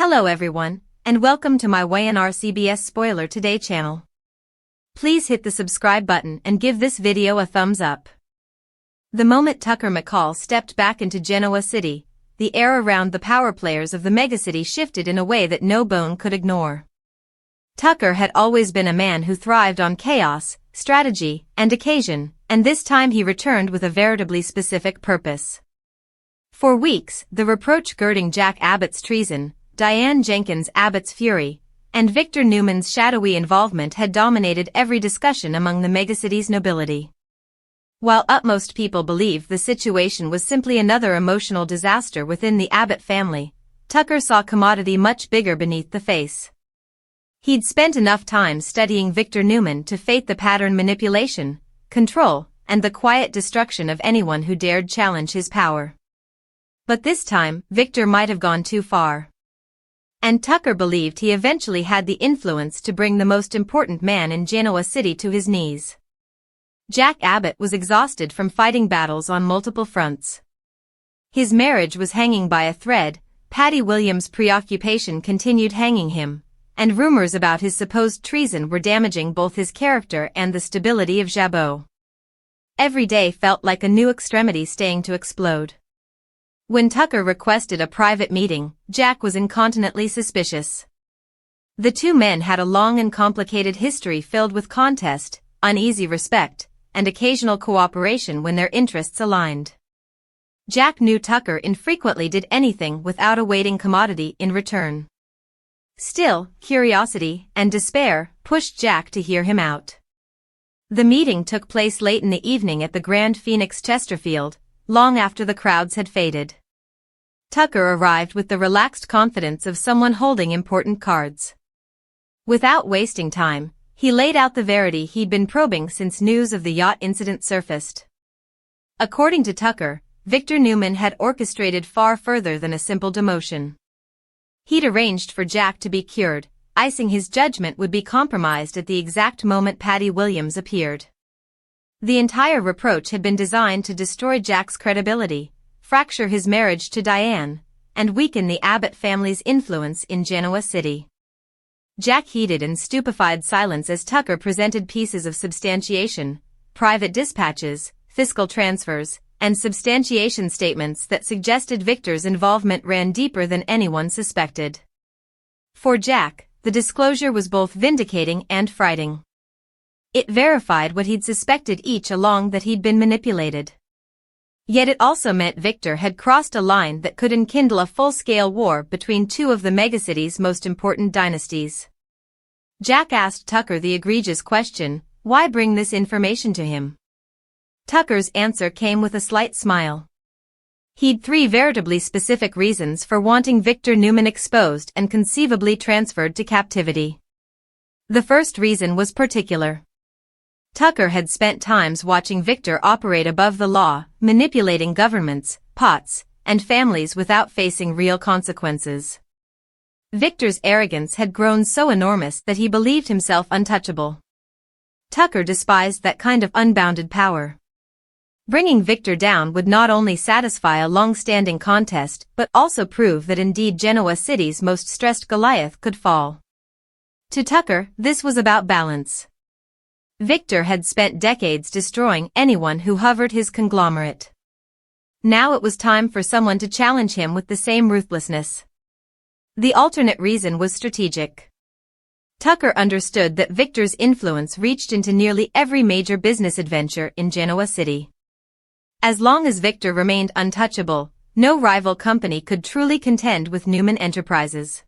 Hello everyone, and welcome to my YNR CBS Spoiler Today channel. Please hit the subscribe button and give this video a thumbs up. The moment Tucker McCall stepped back into Genoa City, the air around the power players of the megacity shifted in a way that no bone could ignore. Tucker had always been a man who thrived on chaos, strategy, and occasion, and this time he returned with a veritably specific purpose. For weeks, the reproach girding Jack Abbott's treason, Diane Jenkins Abbott's fury, and Victor Newman's shadowy involvement had dominated every discussion among the megacity's nobility. While utmost people believed the situation was simply another emotional disaster within the Abbott family, Tucker saw commodity much bigger beneath the face. He'd spent enough time studying Victor Newman to fate the pattern manipulation, control, and the quiet destruction of anyone who dared challenge his power. But this time, Victor might have gone too far. And Tucker believed he eventually had the influence to bring the most important man in Genoa City to his knees. Jack Abbott was exhausted from fighting battles on multiple fronts. His marriage was hanging by a thread, Patty Williams' preoccupation continued hanging him, and rumors about his supposed treason were damaging both his character and the stability of Jabot. Every day felt like a new extremity staying to explode. When Tucker requested a private meeting, Jack was incontinently suspicious. The two men had a long and complicated history filled with contest, uneasy respect, and occasional cooperation when their interests aligned. Jack knew Tucker infrequently did anything without awaiting commodity in return. Still, curiosity and despair pushed Jack to hear him out. The meeting took place late in the evening at the Grand Phoenix Chesterfield, long after the crowds had faded. Tucker arrived with the relaxed confidence of someone holding important cards. Without wasting time, he laid out the verity he'd been probing since news of the yacht incident surfaced. According to Tucker, Victor Newman had orchestrated far further than a simple demotion. He'd arranged for Jack to be cured, icing his judgment would be compromised at the exact moment Patty Williams appeared. The entire reproach had been designed to destroy Jack's credibility, fracture his marriage to Diane, and weaken the Abbott family's influence in Genoa City. Jack heeded in stupefied silence as Tucker presented pieces of substantiation, private dispatches, fiscal transfers, and substantiation statements that suggested Victor's involvement ran deeper than anyone suspected. For Jack, the disclosure was both vindicating and frightening. It verified what he'd suspected each along, that he'd been manipulated. Yet it also meant Victor had crossed a line that could enkindle a full-scale war between two of the megacity's most important dynasties. Jack asked Tucker the egregious question, why bring this information to him? Tucker's answer came with a slight smile. He'd three veritably specific reasons for wanting Victor Newman exposed and conceivably transferred to captivity. The first reason was particular. Tucker had spent times watching Victor operate above the law, manipulating governments, pots, and families without facing real consequences. Victor's arrogance had grown so enormous that he believed himself untouchable. Tucker despised that kind of unbounded power. Bringing Victor down would not only satisfy a long-standing contest but also prove that indeed Genoa City's most stressed Goliath could fall. To Tucker, this was about balance. Victor had spent decades destroying anyone who hovered his conglomerate. Now it was time for someone to challenge him with the same ruthlessness. The alternate reason was strategic. Tucker understood that Victor's influence reached into nearly every major business adventure in Genoa City. As long as Victor remained untouchable, no rival company could truly contend with Newman Enterprises.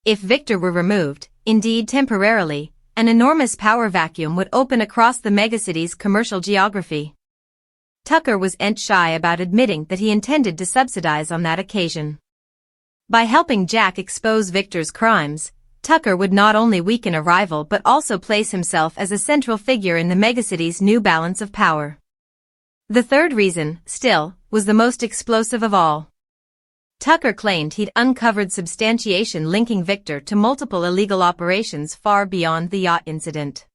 If Victor were removed, indeed temporarily, an enormous power vacuum would open across the megacity's commercial geography. Tucker was shy about admitting that he intended to subsidize on that occasion. By helping Jack expose Victor's crimes, Tucker would not only weaken a rival but also place himself as a central figure in the megacity's new balance of power. The third reason, still, was the most explosive of all. Tucker claimed he'd uncovered substantiation linking Victor to multiple illegal operations far beyond the yacht incident.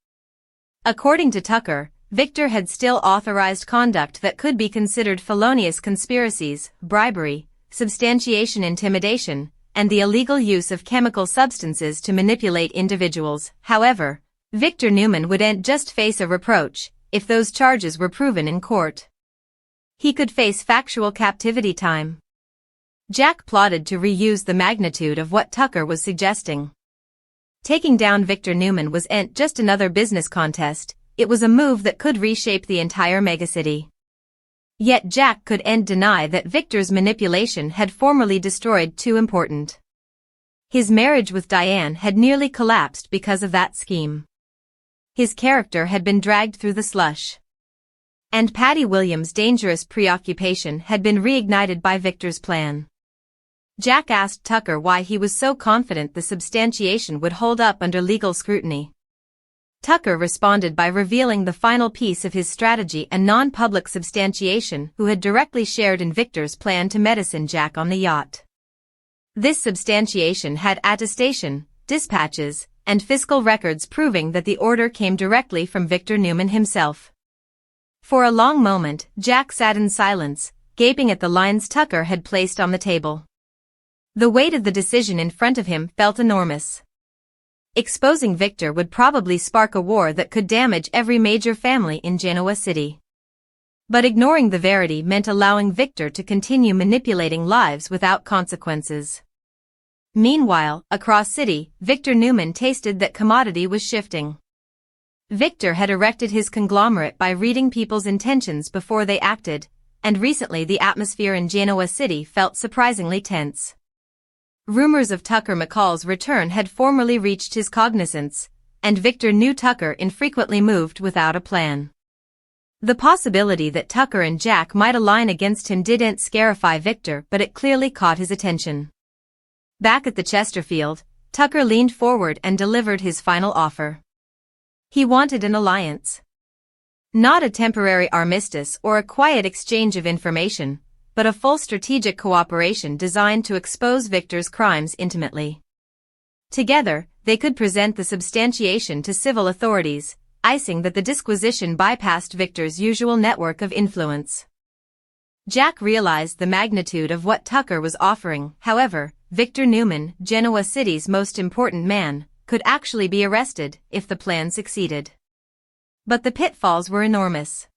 According to Tucker, Victor had still authorized conduct that could be considered felonious conspiracies, bribery, substantiation, intimidation, and the illegal use of chemical substances to manipulate individuals. However, Victor Newman wouldn't just face a reproach if those charges were proven in court. He could face factual captivity time. Jack plotted to reuse the magnitude of what Tucker was suggesting. Taking down Victor Newman wasn't just another business contest, it was a move that could reshape the entire megacity. Yet Jack couldn't deny that Victor's manipulation had formerly destroyed two important. His marriage with Diane had nearly collapsed because of that scheme. His character had been dragged through the slush. And Patty Williams' dangerous preoccupation had been reignited by Victor's plan. Jack asked Tucker why he was so confident the substantiation would hold up under legal scrutiny. Tucker responded by revealing the final piece of his strategy, a non-public substantiation who had directly shared in Victor's plan to medicine Jack on the yacht. This substantiation had attestation, dispatches, and fiscal records proving that the order came directly from Victor Newman himself. For a long moment, Jack sat in silence, gaping at the lines Tucker had placed on the table. The weight of the decision in front of him felt enormous. Exposing Victor would probably spark a war that could damage every major family in Genoa City. But ignoring the verity meant allowing Victor to continue manipulating lives without consequences. Meanwhile, across city, Victor Newman tasted that commodity was shifting. Victor had erected his conglomerate by reading people's intentions before they acted, and recently the atmosphere in Genoa City felt surprisingly tense. Rumors of Tucker McCall's return had formerly reached his cognizance, and Victor knew Tucker infrequently moved without a plan. The possibility that Tucker and Jack might align against him didn't scarify Victor, but it clearly caught his attention. Back at the Chesterfield, Tucker leaned forward and delivered his final offer. He wanted an alliance. Not a temporary armistice or a quiet exchange of information, but a full strategic cooperation designed to expose Victor's crimes intimately. Together, they could present the substantiation to civil authorities, icing that the disquisition bypassed Victor's usual network of influence. Jack realized the magnitude of what Tucker was offering. However, Victor Newman, Genoa City's most important man, could actually be arrested if the plan succeeded. But the pitfalls were enormous.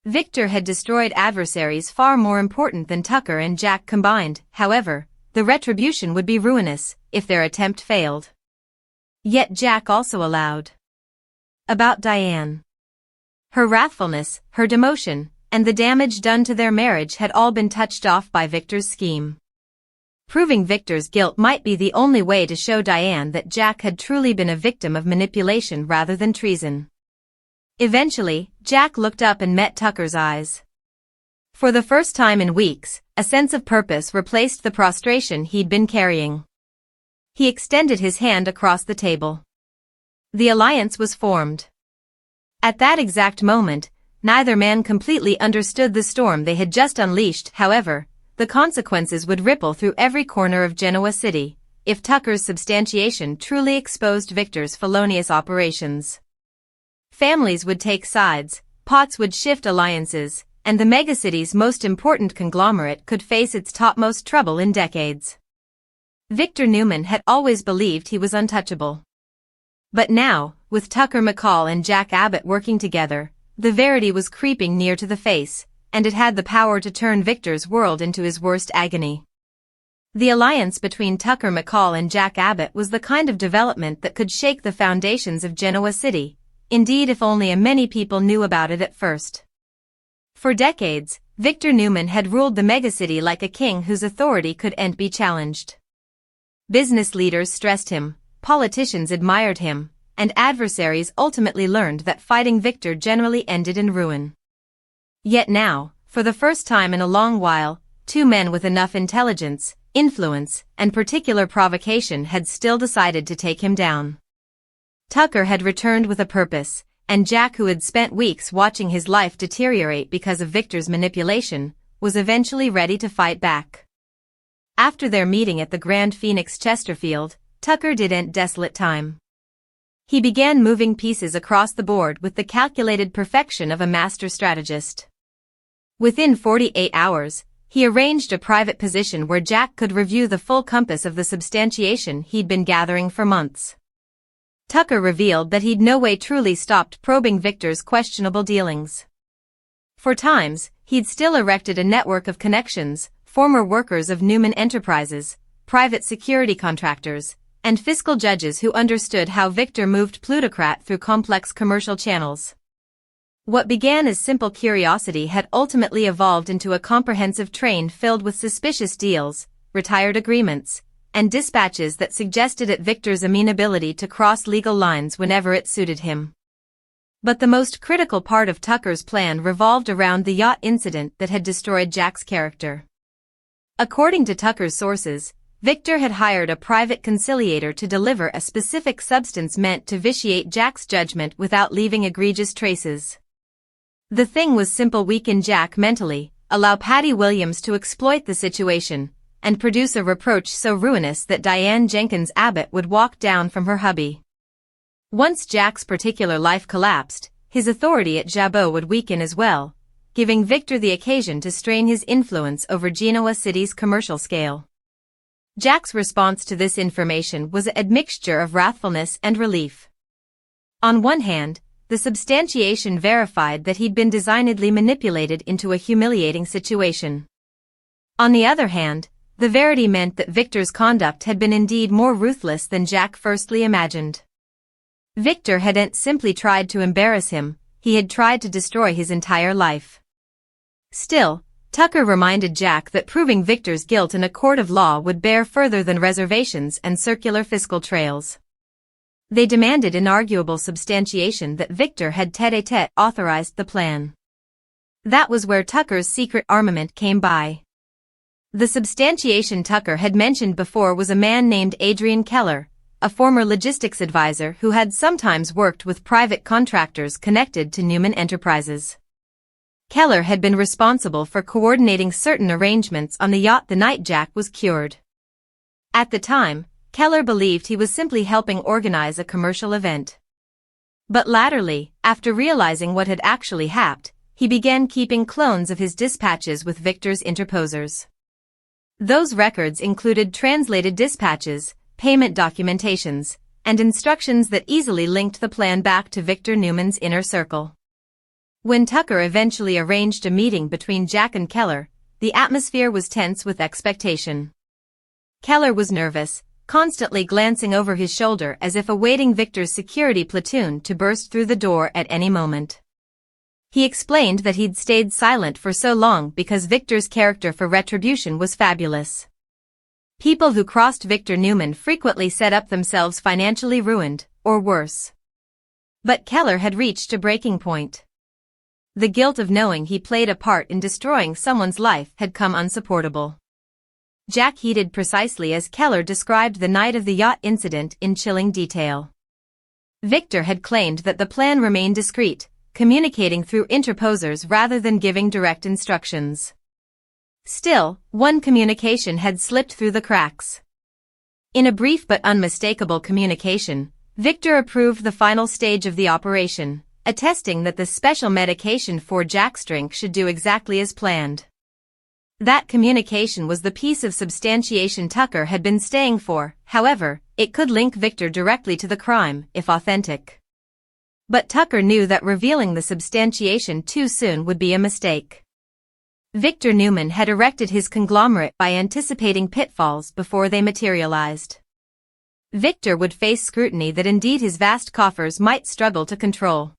Victor had destroyed adversaries far more important than Tucker and Jack combined. However, the retribution would be ruinous if their attempt failed. Yet Jack also allowed. About Diane. Her wrathfulness, her demotion, and the damage done to their marriage had all been touched off by Victor's scheme. Proving Victor's guilt might be the only way to show Diane that Jack had truly been a victim of manipulation rather than treason. Eventually, Jack looked up and met Tucker's eyes. For the first time in weeks, a sense of purpose replaced the prostration he'd been carrying. He extended his hand across the table. The alliance was formed. At that exact moment, neither man completely understood the storm they had just unleashed. However, the consequences would ripple through every corner of Genoa City, if Tucker's substantiation truly exposed Victor's felonious operations. Families would take sides, pots would shift alliances, and the megacity's most important conglomerate could face its topmost trouble in decades. Victor Newman had always believed he was untouchable. But now, with Tucker McCall and Jack Abbott working together, the verity was creeping near to the face, and it had the power to turn Victor's world into his worst agony. The alliance between Tucker McCall and Jack Abbott was the kind of development that could shake the foundations of Genoa City, indeed if only many people knew about it at first. For decades, Victor Newman had ruled the megacity like a king whose authority couldn't be challenged. Business leaders stressed him, politicians admired him, and adversaries ultimately learned that fighting Victor generally ended in ruin. Yet now, for the first time in a long while, two men with enough intelligence, influence, and particular provocation had still decided to take him down. Tucker had returned with a purpose, and Jack, who had spent weeks watching his life deteriorate because of Victor's manipulation, was eventually ready to fight back. After their meeting at the Grand Phoenix Chesterfield, Tucker didn't desolate time. He began moving pieces across the board with the calculated perfection of a master strategist. Within 48 hours, he arranged a private position where Jack could review the full compass of the substantiation he'd been gathering for months. Tucker revealed that he'd no way truly stopped probing Victor's questionable dealings. For times, he'd still erected a network of connections, former workers of Newman Enterprises, private security contractors, and fiscal judges who understood how Victor moved plutocrat through complex commercial channels. What began as simple curiosity had ultimately evolved into a comprehensive train filled with suspicious deals, retired agreements, and dispatches that suggested at Victor's amenability to cross legal lines whenever it suited him. But the most critical part of Tucker's plan revolved around the yacht incident that had destroyed Jack's character. According to Tucker's sources, Victor had hired a private conciliator to deliver a specific substance meant to vitiate Jack's judgment without leaving egregious traces. The thing was simple: weaken Jack mentally, allow Patty Williams to exploit the situation, and produce a reproach so ruinous that Diane Jenkins Abbott would walk down from her hubby. Once Jack's particular life collapsed, his authority at Jabot would weaken as well, giving Victor the occasion to strain his influence over Genoa City's commercial scale. Jack's response to this information was an admixture of wrathfulness and relief. On one hand, the substantiation verified that he'd been designedly manipulated into a humiliating situation. On the other hand, the verity meant that Victor's conduct had been indeed more ruthless than Jack firstly imagined. Victor hadn't simply tried to embarrass him, he had tried to destroy his entire life. Still, Tucker reminded Jack that proving Victor's guilt in a court of law would bear further than reservations and circular fiscal trails. They demanded inarguable substantiation that Victor had tête-à-tête authorized the plan. That was where Tucker's secret armament came by. The substantiation Tucker had mentioned before was a man named Adrian Keller, a former logistics advisor who had sometimes worked with private contractors connected to Newman Enterprises. Keller had been responsible for coordinating certain arrangements on the yacht the night Jack was cured. At the time, Keller believed he was simply helping organize a commercial event. But latterly, after realizing what had actually happened, he began keeping clones of his dispatches with Victor's interposers. Those records included translated dispatches, payment documentations, and instructions that easily linked the plan back to Victor Newman's inner circle. When Tucker eventually arranged a meeting between Jack and Keller, the atmosphere was tense with expectation. Keller was nervous, constantly glancing over his shoulder as if awaiting Victor's security platoon to burst through the door at any moment. He explained that he'd stayed silent for so long because Victor's character for retribution was fabulous. People who crossed Victor Newman frequently set up themselves financially ruined, or worse. But Keller had reached a breaking point. The guilt of knowing he played a part in destroying someone's life had come unsupportable. Jack heeded precisely as Keller described the night of the yacht incident in chilling detail. Victor had claimed that the plan remained discreet, communicating through interposers rather than giving direct instructions. Still, one communication had slipped through the cracks. In a brief but unmistakable communication, Victor approved the final stage of the operation, attesting that the special medication for Jack's drink should do exactly as planned. That communication was the piece of substantiation Tucker had been staying for. However, it could link Victor directly to the crime, if authentic. But Tucker knew that revealing the substantiation too soon would be a mistake. Victor Newman had erected his conglomerate by anticipating pitfalls before they materialized. Victor would face scrutiny that indeed his vast coffers might struggle to control.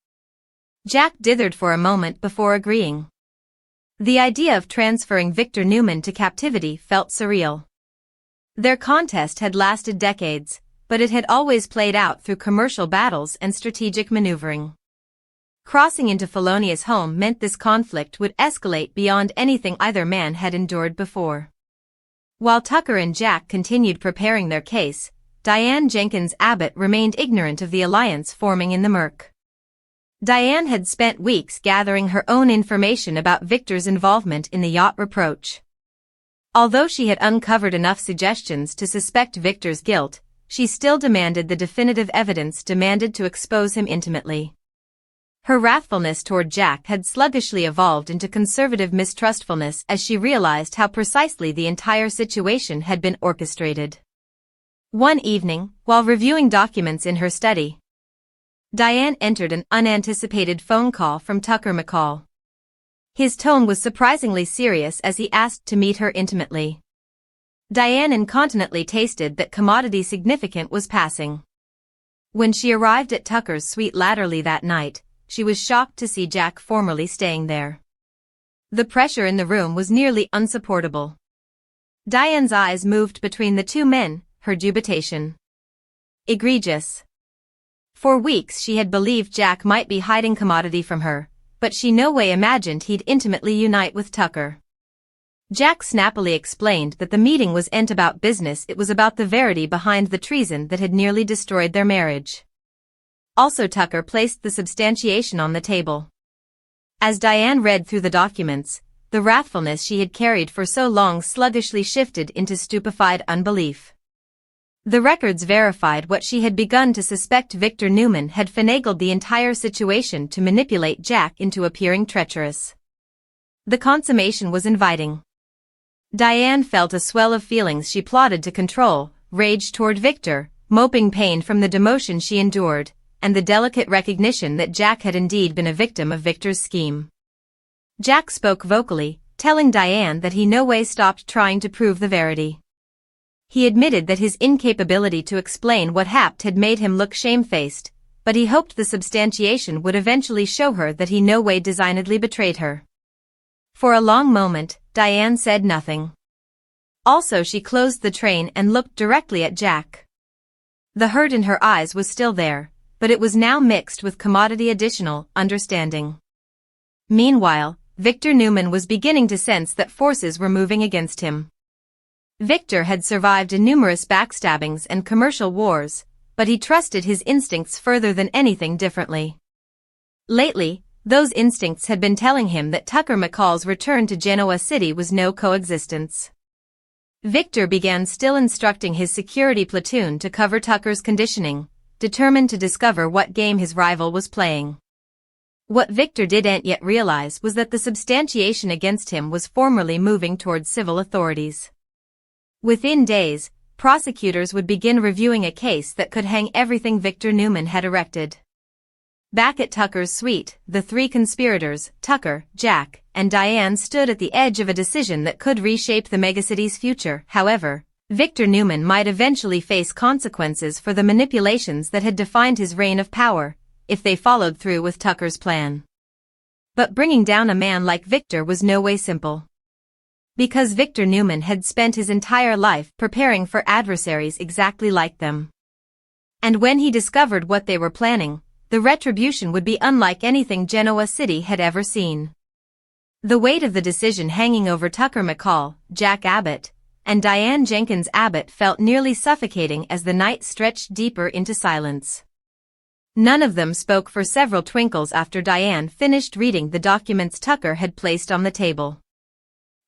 Jack dithered for a moment before agreeing. The idea of transferring Victor Newman to captivity felt surreal. Their contest had lasted decades, but it had always played out through commercial battles and strategic maneuvering. Crossing into Felonia's home meant this conflict would escalate beyond anything either man had endured before. While Tucker and Jack continued preparing their case, Diane Jenkins Abbott remained ignorant of the alliance forming in the murk. Diane had spent weeks gathering her own information about Victor's involvement in the yacht reproach. Although she had uncovered enough suggestions to suspect Victor's guilt, she still demanded the definitive evidence demanded to expose him intimately. Her wrathfulness toward Jack had sluggishly evolved into conservative mistrustfulness as she realized how precisely the entire situation had been orchestrated. One evening, while reviewing documents in her study, Diane entered an unanticipated phone call from Tucker McCall. His tone was surprisingly serious as he asked to meet her intimately. Diane incontinently tasted that commodity significant was passing. When she arrived at Tucker's suite latterly that night, she was shocked to see Jack formally staying there. The pressure in the room was nearly unsupportable. Diane's eyes moved between the two men, her dubitation egregious. For weeks she had believed Jack might be hiding commodity from her, but she no way imagined he'd intimately unite with Tucker. Jack snappily explained that the meeting wasn't about business, it was about the verity behind the treason that had nearly destroyed their marriage. Also, Tucker placed the substantiation on the table. As Diane read through the documents, the wrathfulness she had carried for so long sluggishly shifted into stupefied unbelief. The records verified what she had begun to suspect: Victor Newman had finagled the entire situation to manipulate Jack into appearing treacherous. The consummation was inviting. Diane felt a swell of feelings she plotted to control: rage toward Victor, moping pain from the demotion she endured, and the delicate recognition that Jack had indeed been a victim of Victor's scheme. Jack spoke vocally, telling Diane that he no way stopped trying to prove the verity. He admitted that his incapability to explain what happened had made him look shamefaced, but he hoped the substantiation would eventually show her that he no way designedly betrayed her. For a long moment, Diane said nothing. Also, she closed the train and looked directly at Jack. The hurt in her eyes was still there, but it was now mixed with commodity additional understanding. Meanwhile, Victor Newman was beginning to sense that forces were moving against him. Victor had survived numerous backstabbings and commercial wars, but he trusted his instincts further than anything differently. Lately, those instincts had been telling him that Tucker McCall's return to Genoa City was no coexistence. Victor began still instructing his security platoon to cover Tucker's conditioning, determined to discover what game his rival was playing. What Victor didn't yet realize was that the substantiation against him was formally moving towards civil authorities. Within days, prosecutors would begin reviewing a case that could hang everything Victor Newman had erected. Back at Tucker's suite, the three conspirators, Tucker, Jack, and Diane, stood at the edge of a decision that could reshape the megacity's future. However, Victor Newman might eventually face consequences for the manipulations that had defined his reign of power, if they followed through with Tucker's plan. But bringing down a man like Victor was no way simple. Because Victor Newman had spent his entire life preparing for adversaries exactly like them. And when he discovered what they were planning, the retribution would be unlike anything Genoa City had ever seen. The weight of the decision hanging over Tucker McCall, Jack Abbott, and Diane Jenkins Abbott felt nearly suffocating as the night stretched deeper into silence. None of them spoke for several twinkles after Diane finished reading the documents Tucker had placed on the table.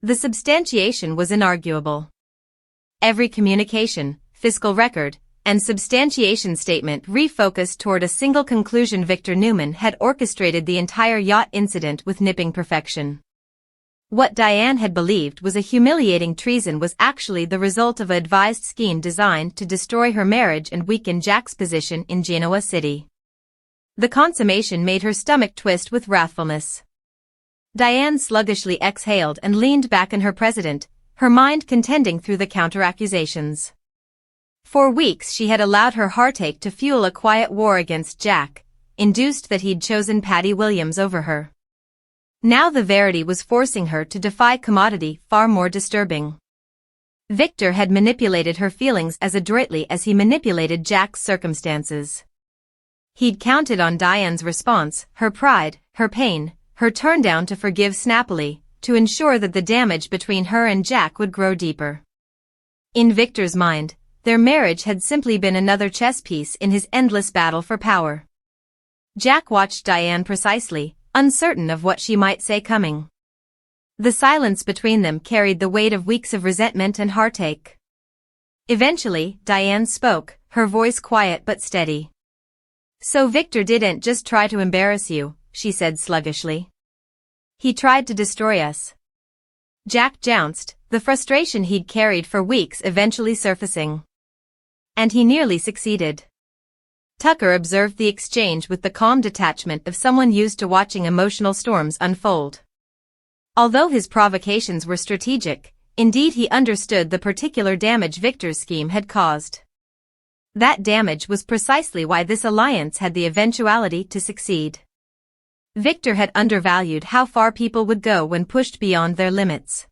The substantiation was inarguable. Every communication, fiscal record, and substantiation statement refocused toward a single conclusion: Victor Newman had orchestrated the entire yacht incident with nipping perfection. What Diane had believed was a humiliating treason was actually the result of an advised scheme designed to destroy her marriage and weaken Jack's position in Genoa City. The consummation made her stomach twist with wrathfulness. Diane sluggishly exhaled and leaned back in her president, her mind contending through the counter-accusations. For weeks she had allowed her heartache to fuel a quiet war against Jack, induced that he'd chosen Patty Williams over her. Now the verity was forcing her to defy commodity, far more disturbing. Victor had manipulated her feelings as adroitly as he manipulated Jack's circumstances. He'd counted on Diane's response, her pride, her pain, her turndown to forgive snappily, to ensure that the damage between her and Jack would grow deeper. In Victor's mind, their marriage had simply been another chess piece in his endless battle for power. Jack watched Diane precisely, uncertain of what she might say coming. The silence between them carried the weight of weeks of resentment and heartache. Eventually, Diane spoke, her voice quiet but steady. "So Victor didn't just try to embarrass you, she said sluggishly. He tried to destroy us. Jack jounced, the frustration he'd carried for weeks eventually surfacing. And he nearly succeeded. Tucker observed the exchange with the calm detachment of someone used to watching emotional storms unfold. Although his provocations were strategic, indeed he understood the particular damage Victor's scheme had caused. That damage was precisely why this alliance had the eventuality to succeed. Victor had undervalued how far people would go when pushed beyond their limits.